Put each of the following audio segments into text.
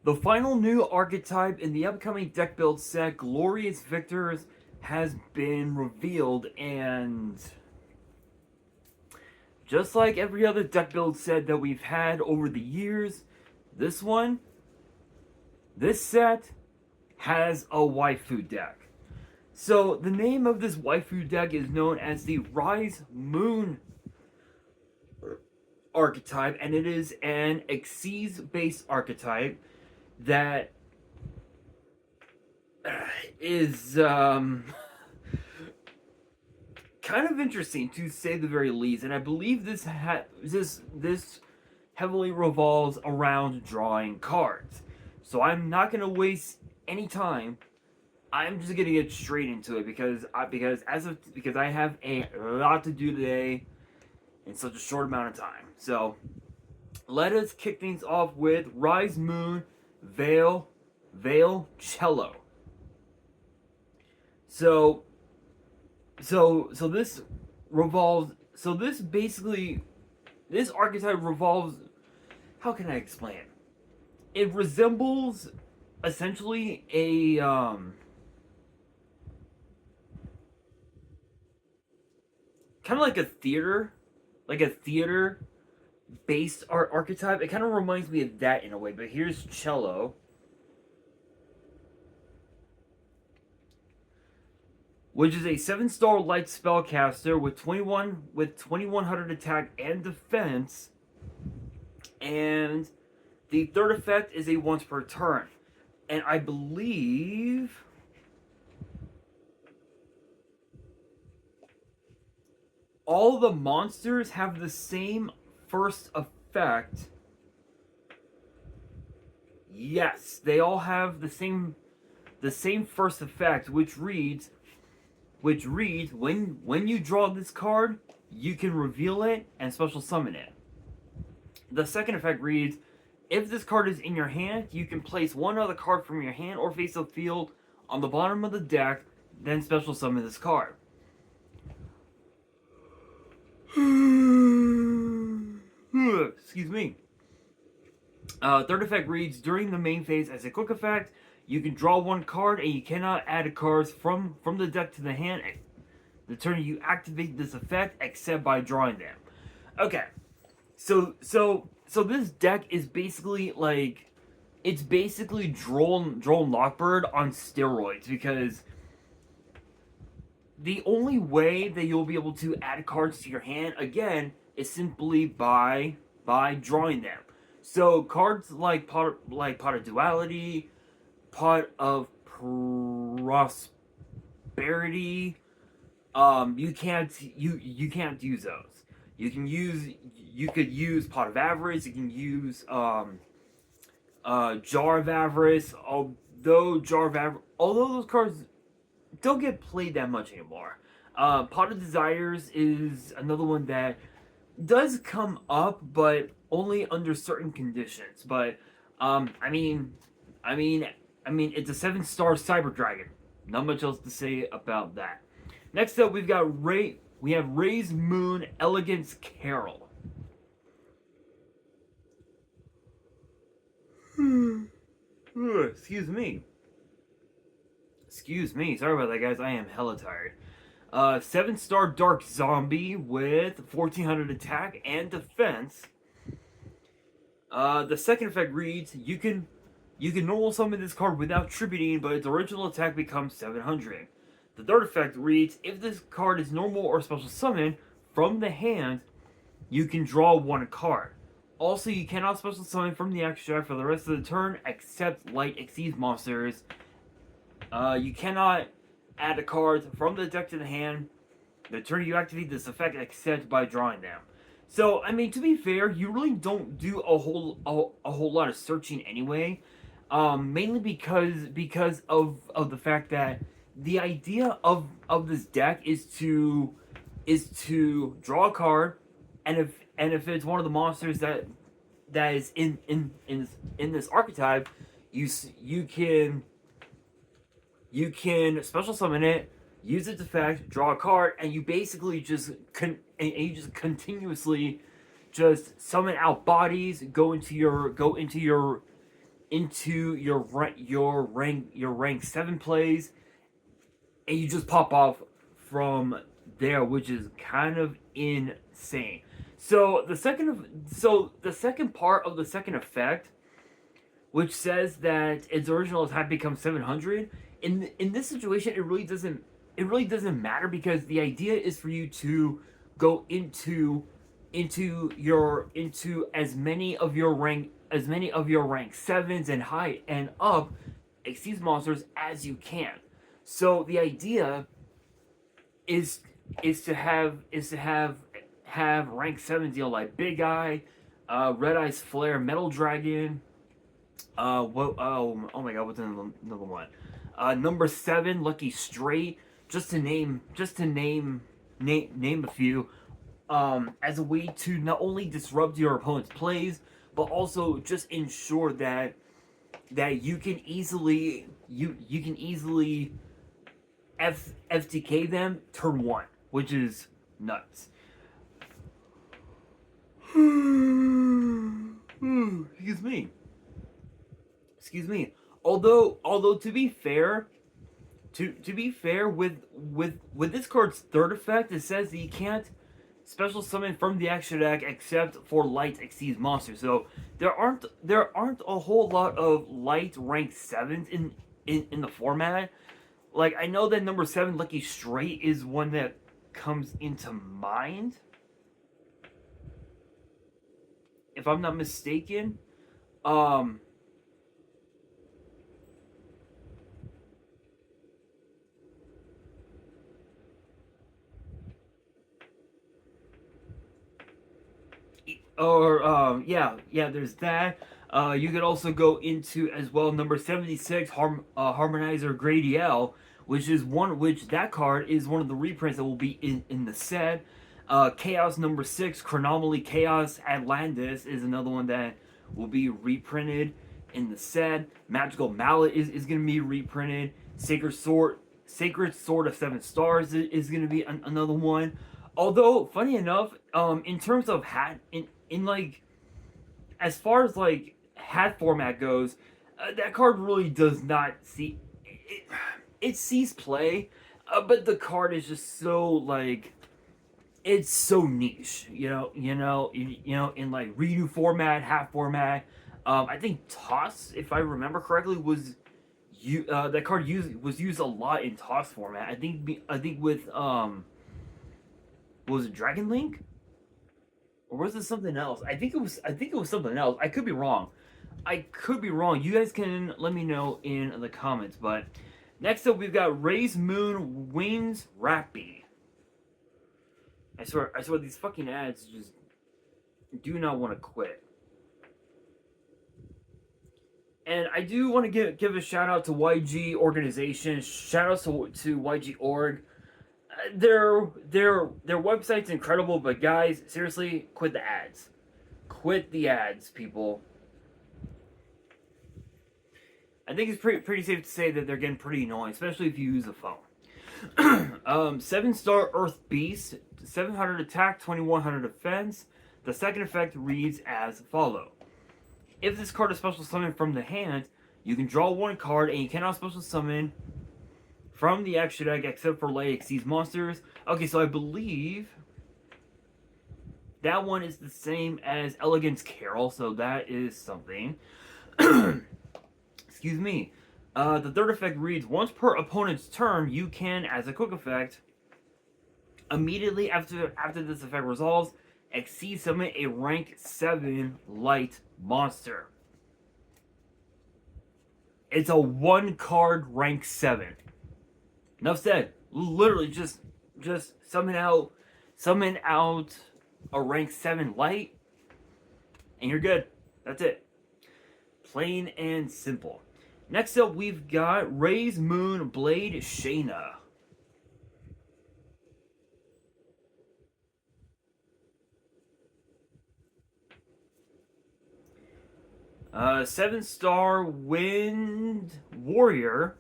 The final new archetype in the upcoming deck build set, Glorious Victors, has been revealed, and just like every other deck build set that we've had over the years, this set has a waifu deck. So the name of this waifu deck is known as the Rise Moon archetype, and it is an Xyz based archetype that is kind of interesting to say the very least. And I believe this heavily revolves around drawing cards. So I'm not going to waste any time. I'm just gonna get straight into it because I have a lot to do today in such a short amount of time. So let us kick things off with Rise Moon Veil Cello. So this revolves. So this basically, this archetype revolves. How can I explain it? It resembles essentially a kind of like a theater based art archetype. It kind of reminds me of that in a way. But here's cello, which is a 7-star light spellcaster with 2100 attack and defense, and the third effect is a once per turn. And I believe all the monsters have the same first effect. Yes, they all have the same first effect, which reads when you draw this card, you can reveal it and special summon it. The second effect reads, if this card is in your hand, you can place one other card from your hand or face of field on the bottom of the deck, then special summon this card. Excuse me. Third effect reads, during the main phase as a quick effect, you can draw one card and you cannot add cards from the deck to the hand the turn you activate this effect except by drawing them. Okay. So this deck is basically like, it's basically Droll Lockbird on steroids, because the only way that you'll be able to add cards to your hand again is simply by drawing them. So cards like Pot of Duality, Pot of Prosperity, you can't use those. You could use Pot of Avarice. You can use Jar of Avarice. Although those cards don't get played that much anymore. Pot of Desires is another one that does come up, but only under certain conditions. But I mean, it's a 7-star Cyber Dragon. Not much else to say about that. Next up, we have Ray's Moon Elegance Carol. Excuse me. Sorry about that, guys. I am hella tired. 7-star Dark Zombie with 1400 attack and defense. The second effect reads, you can normal summon this card without tributing, but its original attack becomes 700. The third effect reads, if this card is normal or special summon from the hand, you can draw one card. Also, you cannot special summon from the extract for the rest of the turn except light Xyz monsters. You cannot add a card from the deck to the hand the turn you activate this effect except by drawing them. So, I mean, to be fair, you really don't do a whole lot of searching anyway. Mainly because of the fact that the idea of this deck is to draw a card, and if it's one of the monsters that is in this archetype, you can special summon it, use its effect, draw a card, and you basically just continuously just summon out bodies, go into your into your rank 7 plays, and you just pop off from there, which is kind of insane. The second part of the second effect, which says that its original attack becomes 700. In this situation, it really doesn't matter, because the idea is for you to go into as many of your rank 7s and high and up exceeds monsters as you can. So the idea is have rank 7 deal like Big Eye, Red Eyes Flare, Metal Dragon. Oh my God, what's another one? Number 7, Lucky Straight. Just to name a few. As a way to not only disrupt your opponent's plays, but also just ensure that you can easily FTK them turn 1, which is nuts. Excuse me. Although to be fair, with this card's third effect, it says that you can't special summon from the action deck except for light exceeds monsters. So there aren't a whole lot of light rank 7s in the format. Like, I know that number 7, Lucky Straight, is one that comes into mind, if I'm not mistaken. There's that. You could also go into as well number 76, Harmonizer Gradiel, which that card is one of the reprints that will be in the set. Chaos number 6, Chronomaly Chaos Atlantis, is another one that will be reprinted in the set. Magical Mallet is going to be reprinted. Sacred Sword of 7 Stars is going to be another one. Although, funny enough, in terms of hat, in like, as far as like hat format goes, that card really does not see it sees play, but the card is just so like, it's so niche, in like redo format, hat format. I think Toss, if I remember correctly, was that card was used a lot in Toss format. I think with was it Dragon Link? Or was it something else? I think it was something else. I could be wrong. You guys can let me know in the comments. But next up, we've got Ray's Moon Wings Rappy. I swear these fucking ads just do not want to quit. And I do want to give a shout out to YG organization. Shout out to YG org. Their website's incredible, but guys, seriously, quit the ads. Quit the ads, people. I think it's pretty safe to say that they're getting pretty annoying, especially if you use a phone. 7-star Earth Beast, 700 attack, 2100 defense. The second effect reads as follows. If this card is special summoned from the hand, you can draw 1 card, and you cannot special summon from the action deck except for light exceeds monsters. Okay, so I believe that one is the same as Elegance Carol, so that is something. Excuse me. The third effect reads, once per opponent's turn, you can, as a quick effect, immediately after this effect resolves, exceed summon a rank 7 light monster. It's a 1-card rank 7. Enough said. Literally just summon out a rank 7 light, and you're good. That's it. Plain and simple. Next up, we've got Ray's Moon Blade Shayna. Uh, 7-star Wind Warrior.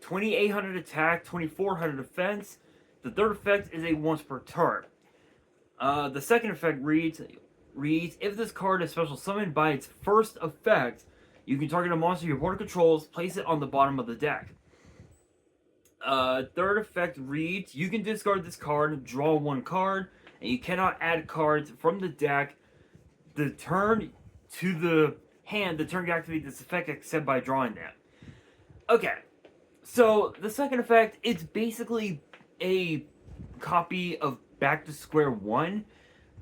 2800 attack, 2400 defense. The third effect is a once per turn. The second effect reads, if this card is special summoned by its first effect, You can target a monster your opponent controls, place it on the bottom of the deck. Third effect reads, you can discard this card, draw one card, and you cannot add cards from the deck the turn to the hand, the turn you activate this effect except by drawing them. Okay, so the second effect, it's basically a copy of Back to Square One,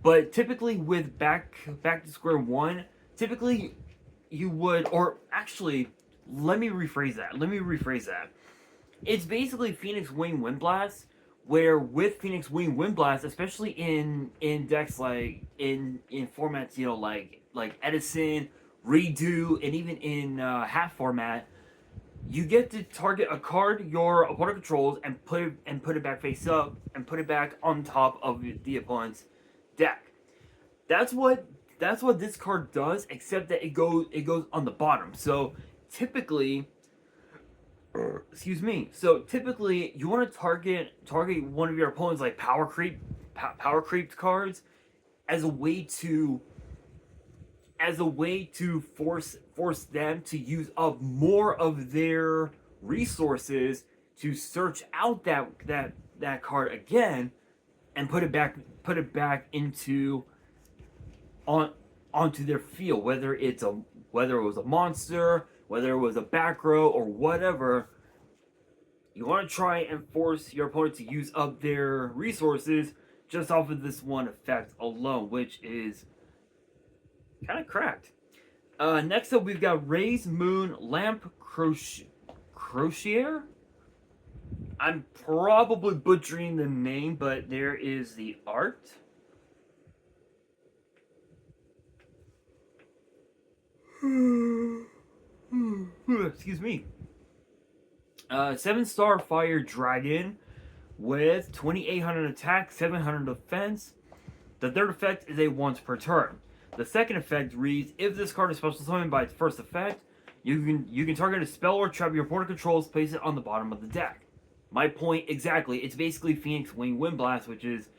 but typically with Back to Square One, typically you would, or actually, let me rephrase that. It's basically Phoenix Wing Windblast, where with Phoenix Wing Windblast, especially in decks like in formats, you know, like Edison, Redo, and even in half format, you get to target a card your opponent controls and put it back face up and put it back on top of the opponent's deck. That's what this card does, except that it goes on the bottom. So typically, excuse me. So typically, you want to target one of your opponent's like power creep cards as a way to force them to use up more of their resources to search out that card again and put it back onto their field, whether it was a monster, whether it was a back row, or whatever. You want to try and force your opponent to use up their resources just off of this one effect alone, which is kind of cracked. Next up, we've got Ray's Moon Lamp Crocier. I'm probably butchering the name, but there is the art. Excuse me. 7-star Fire Dragon with 2,800 attack, 700 defense. The third effect is a once per turn. The second effect reads, if this card is special summoned by its first effect, you can target a spell or trap your opponent controls, place it on the bottom of the deck. My point exactly. It's basically Phoenix Wing Windblast, which is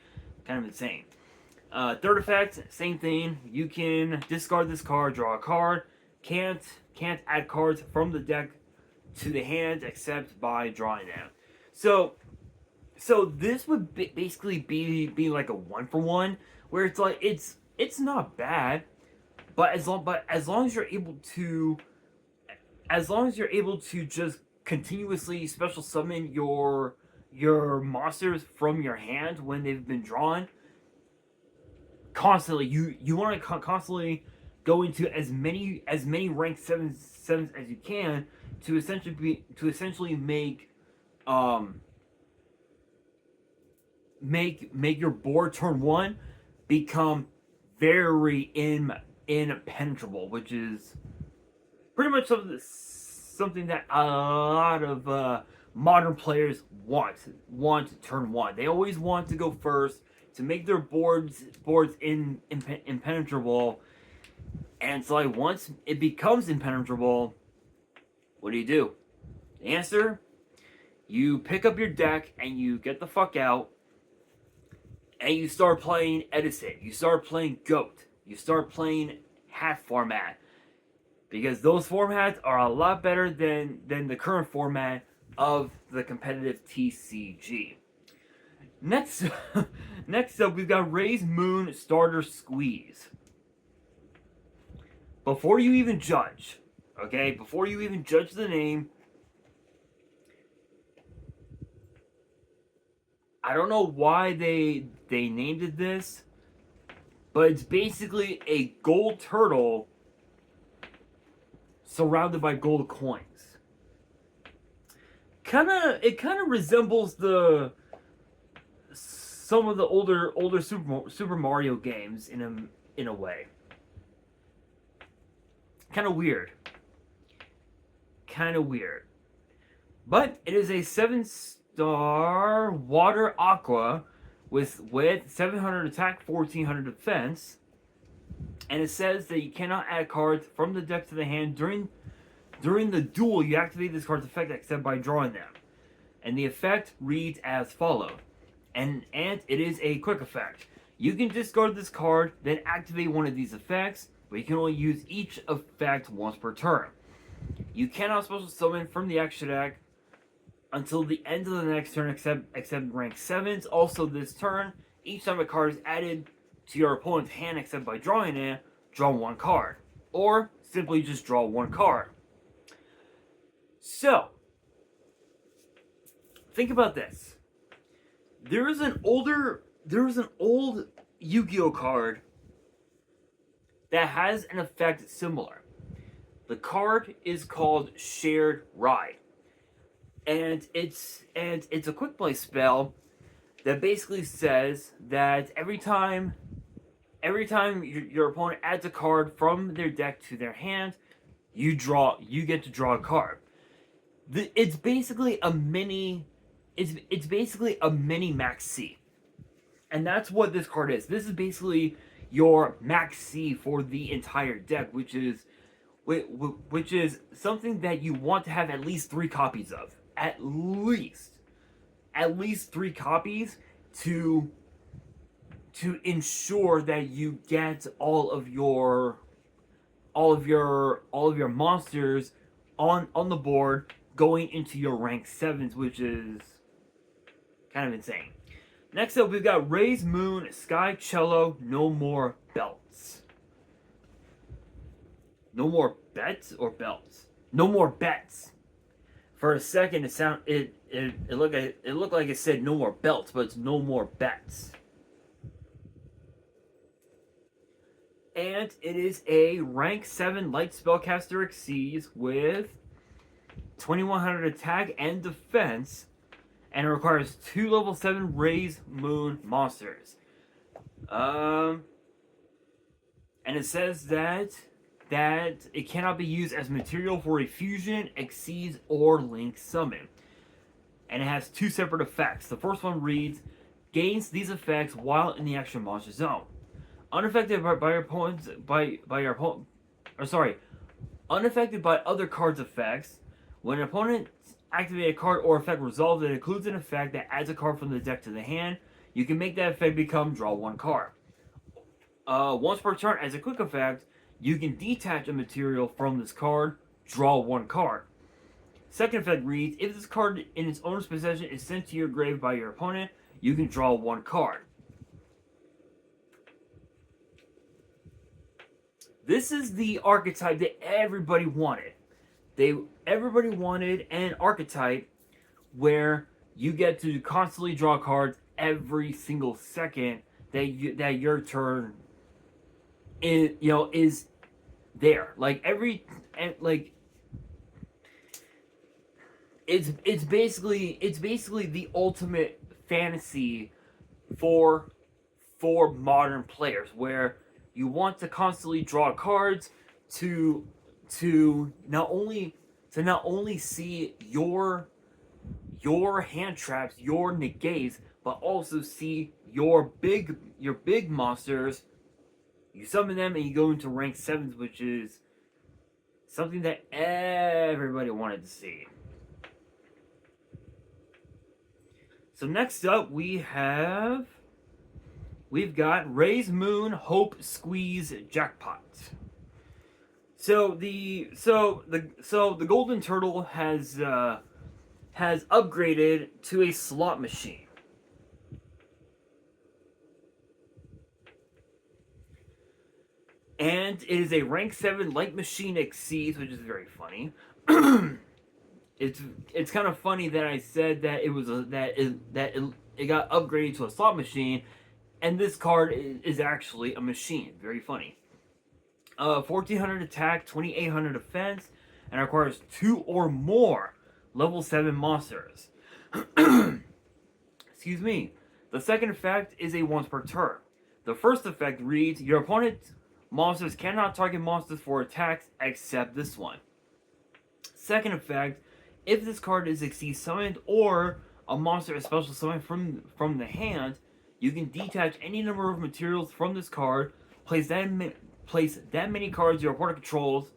kind of insane. Third effect, same thing. You can discard this card, draw a card. Can't add cards from the deck to the hand except by drawing them. So this would basically be like a 1-for-1, where it's like it's not bad, but as long as you're able to just continuously special summon your monsters from your hand when they've been drawn constantly, you want to constantly go into as many rank 7s as you can to essentially make your board turn 1 become very impenetrable, which is pretty much something that a lot of modern players want turn 1. They always want to go first to make their boards impenetrable. And so like once it becomes impenetrable, what do? The answer, you pick up your deck and you get the fuck out and you start playing Edison. You start playing Goat. You start playing half format. Because those formats are a lot better than the current format of the competitive TCG. Next up, we've got Ray's Moon Starter Squeeze. Before you even judge, okay? Before you even judge the name, I don't know why they named it this, but it's basically a gold turtle surrounded by gold coins. It kind of resembles some of the older Super Mario games in a way. Kind of weird. But it is a 7-star water aqua with 700 attack, 1400 defense. And it says that you cannot add cards from the deck to the hand during the duel. You activate this card's effect except by drawing them. And the effect reads as follows. And it is a quick effect. You can discard this card, then activate one of these effects. but you can only use each effect once per turn. You cannot special summon from the extra deck until the end of the next turn except rank 7s. Also this turn, each time a card is added to your opponent's hand except by drawing it, draw one card. Or simply just draw one card. So, think about this. There is an old Yu-Gi-Oh card that has an effect similar. The card is called Shared Ride. And it's a quick play spell that basically says that every time your opponent adds a card from their deck to their hand, you get to draw a card. It's basically a mini Max C. And that's what this card is. This is basically your Max C for the entire deck, which is something that you want to have at least 3 copies of. At least 3 copies to ensure that you get all of your monsters on the board going into your rank 7s, which is kind of insane. Next up, we've got Raise Moon, Sky Cello, No More Belts. No more bets or belts? No more bets. For a second, it looked like it said no more belts, but it's no more bets. And it is a rank 7 light spellcaster exceeds with 2100 attack and defense, and it requires 2 level 7 Raise Moon monsters. And it says that it cannot be used as material for a fusion, exceeds, or link summon. And it has 2 separate effects. The first one reads, gains these effects while in the action monster zone. Unaffected unaffected by other cards' effects. When an opponent activates a card or effect resolved that includes an effect that adds a card from the deck to the hand, you can make that effect become draw one card. Once per turn, as a quick effect, you can detach a material from this card, draw one card. Second effect reads, if this card in its owner's possession is sent to your grave by your opponent, you can draw one card. This is the archetype that everybody wanted. Everybody wanted an archetype where you get to constantly draw cards every single second that your turn is there. It's basically the ultimate fantasy for modern players, where you want to constantly draw cards to not only see your hand traps, your negates, but also see your big monsters. You summon them and you go into rank 7s, which is something that everybody wanted to see. So next up we've got Raise Moon, Hope Squeeze, Jackpot. So the Golden Turtle has upgraded to a slot machine. And it is a rank 7 light machine exceeds, which is very funny. It's kind of funny that I said that it got upgraded to a slot machine, and this card is actually a machine. Very funny. 1400 attack, 2800 defense, and requires 2 or more level 7 monsters. Excuse me. The second effect is a once per turn. The first effect reads, your opponent's monsters cannot target monsters for attacks except this one. Second effect, if this card is exceed summoned or a monster is special summoned from the hand, you can detach any number of materials from this card, place that many cards your opponent controls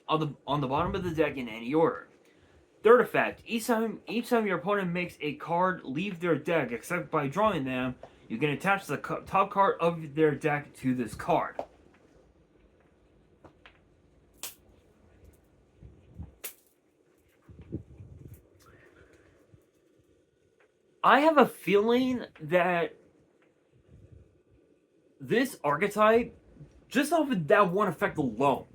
on the bottom of the deck in any order. Third effect, each time your opponent makes a card leave their deck except by drawing them, you can attach the top card of their deck to this card. I have a feeling that this archetype, just off of that one effect alone,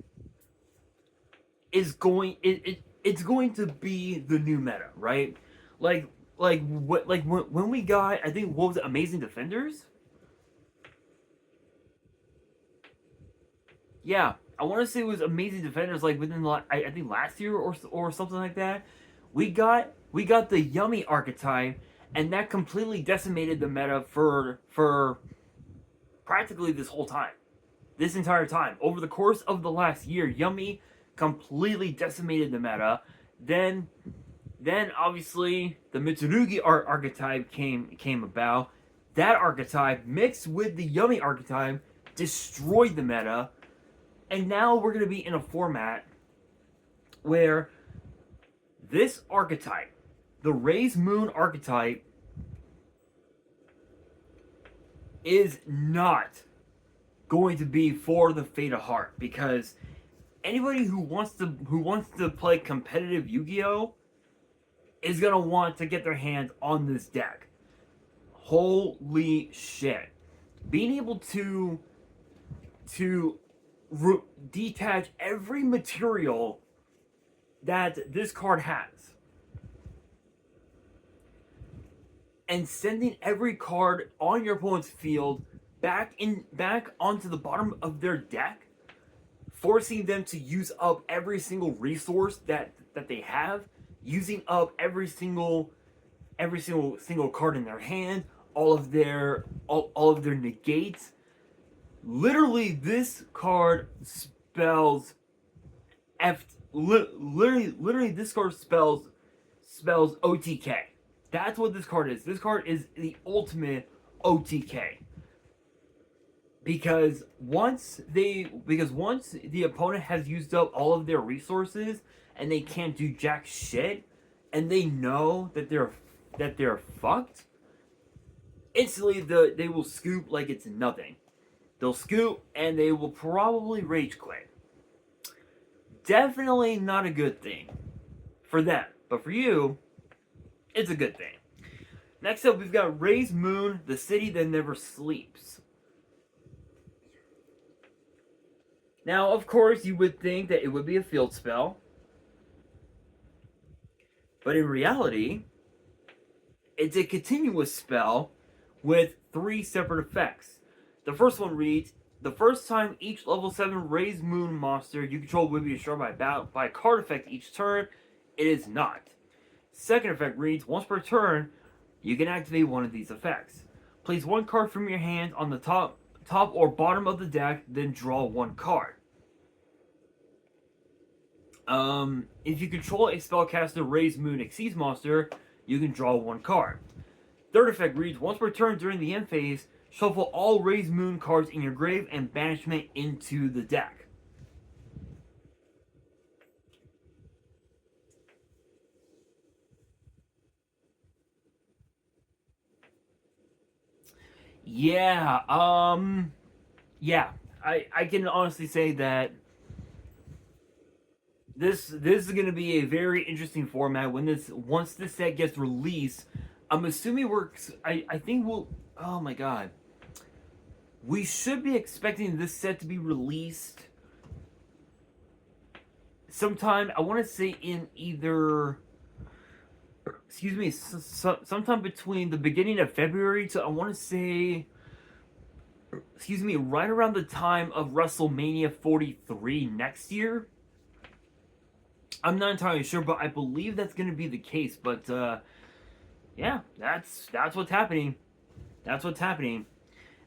is going it's going to be the new meta, right? Like when we got, I think, what was it, Amazing Defenders? Yeah, I want to say it was Amazing Defenders, like within I think last year or something like that. We got the Yummy archetype, and that completely decimated the meta for practically this whole time, this entire time. Over the course of the last year, Yummy completely decimated the meta. Then obviously the Mitsurugi archetype came about. That archetype mixed with the Yummy archetype destroyed the meta, and now we're going to be in a format where this archetype, the Raise Moon archetype, is not going to be for the faint of heart, because anybody who wants to play competitive Yu-Gi-Oh is gonna want to get their hands on this deck. Holy shit! Being able to detach every material that this card has, and sending every card on your opponent's field back onto the bottom of their deck, forcing them to use up every single resource that they have, using up every single card in their hand, all of their negates. Literally, this card spells literally this card spells OTK. That's what this card is. This card is the ultimate OTK. Because once the opponent has used up all of their resources and they can't do jack shit, and they know that they're fucked, instantly they will scoop like it's nothing. They'll scoop and they will probably rage quit. Definitely not a good thing for them, but for you, it's a good thing. Next up, we've got Raise Moon, the city that never sleeps. Now, of course, you would think that it would be a field spell, but in reality, it's a continuous spell with 3 separate effects. The first one reads, the first time each level 7 Raise Moon monster you control will be destroyed by a card effect each turn, it is not. Second effect reads, once per turn, you can activate one of these effects. Place 1 card from your hand on the top or bottom of the deck, then draw 1 card. If you control a spellcaster Raise Moon Exceeds monster, you can draw 1 card. Third effect reads, once per turn during the end phase, shuffle all Raise Moon cards in your grave and banishment into the deck. Yeah, I can honestly say that this is going to be a very interesting format once this set gets released. I'm assuming I think we'll, oh my god, we should be expecting this set to be released sometime, I want to say in either, excuse me, sometime between the beginning of February to, I want to say, excuse me, right around the time of WrestleMania 43 next year. I'm not entirely sure, but I believe that's going to be the case. But yeah, that's what's happening. That's what's happening,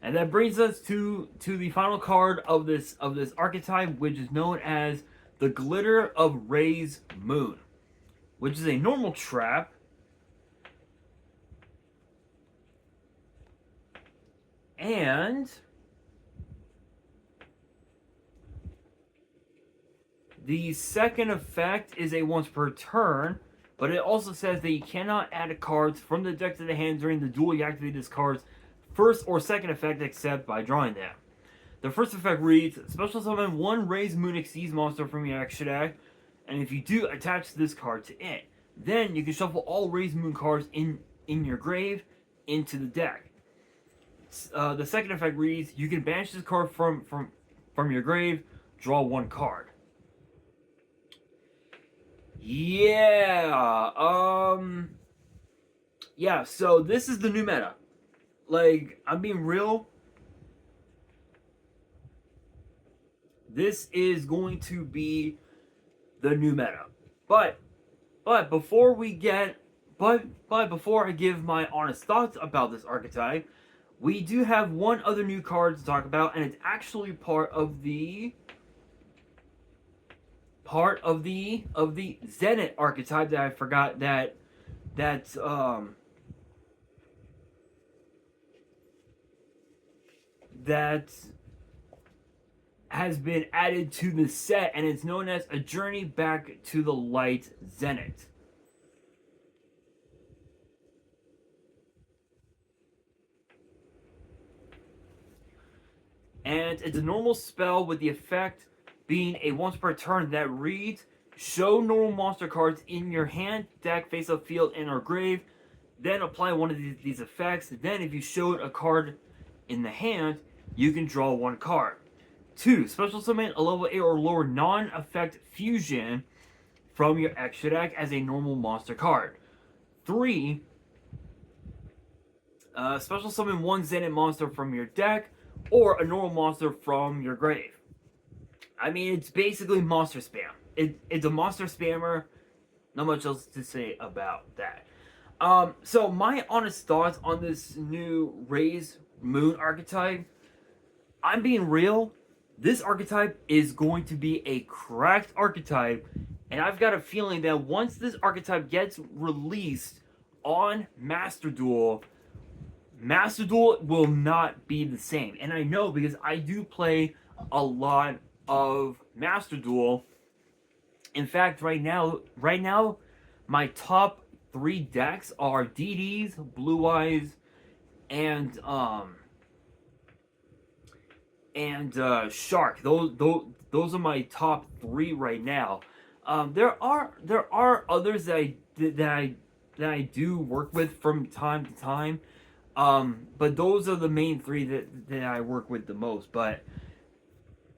and that brings us to the final card of this archetype, which is known as the Glitter of Raise Moon, which is a normal trap. And the second effect is a once per turn, but it also says that you cannot add cards from the deck to the hand during the duel. You activate this card's first or second effect except by drawing them. The first effect reads, special summon 1 Raise Moon Exceeds monster from your action deck, and if you do, attach this card to it. Then you can shuffle all Raise Moon cards in in your grave into the deck. The second effect reads, you can banish this card from your grave, draw 1 card. Yeah, so this is the new meta. Like, I'm being real. This is going to be the new meta. But before I give my honest thoughts about this archetype, we do have one other new card to talk about, and it's actually part of the Zenith archetype that I forgot that has been added to the set, and it's known as A Journey Back to the Light Zenith. And it's a normal spell with the effect being a once per turn that reads, show normal monster cards in your hand, deck, face-up, field, and or grave, then apply one of these effects. Then if you showed a card in the hand, you can draw 1 card. 2. Special summon a level 8 or lower non-effect fusion from your extra deck as a normal monster card. 3. Special summon 1 Zenith monster from your deck or a normal monster from your grave. I mean, it's basically monster spam. It's a monster spammer. Not much else to say about that. So my honest thoughts on this new Raise Moon archetype. I'm being real. This archetype is going to be a cracked archetype, and I've got a feeling that once this archetype gets released on Master Duel will not be the same. And I know because I do play a lot of Master Duel. In fact, right now, my top 3 decks are DD's, Blue Eyes, and Shark. Those are my top 3 right now. There are others that I do work with from time to time. But those are the main 3 that I work with the most. But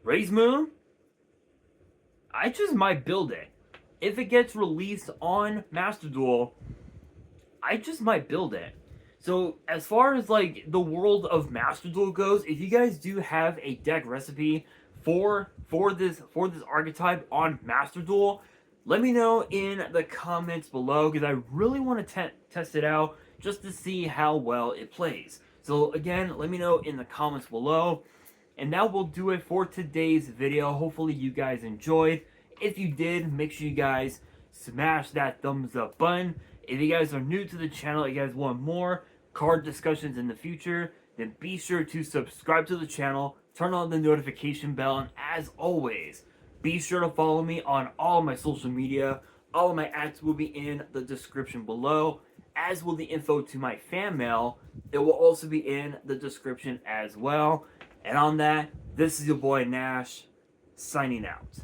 Raise Moon, I just might build it. If it gets released on Master Duel, I just might build it. So as far as like the world of Master Duel goes, if you guys do have a deck recipe for this archetype on Master Duel, let me know in the comments below, because I really want to test it out just to see how well it plays. So again, let me know in the comments below. And that will do it for today's video. Hopefully you guys enjoyed. If you did, make sure you guys smash that thumbs up button. If you guys are new to the channel, you guys want more card discussions in the future, then be sure to subscribe to the channel, turn on the notification bell, and as always, be sure to follow me on all of my social media. All of my ads will be in the description below, as will the info to my fan mail. It will also be in the description as well. And on that, this is your boy Nash, signing out.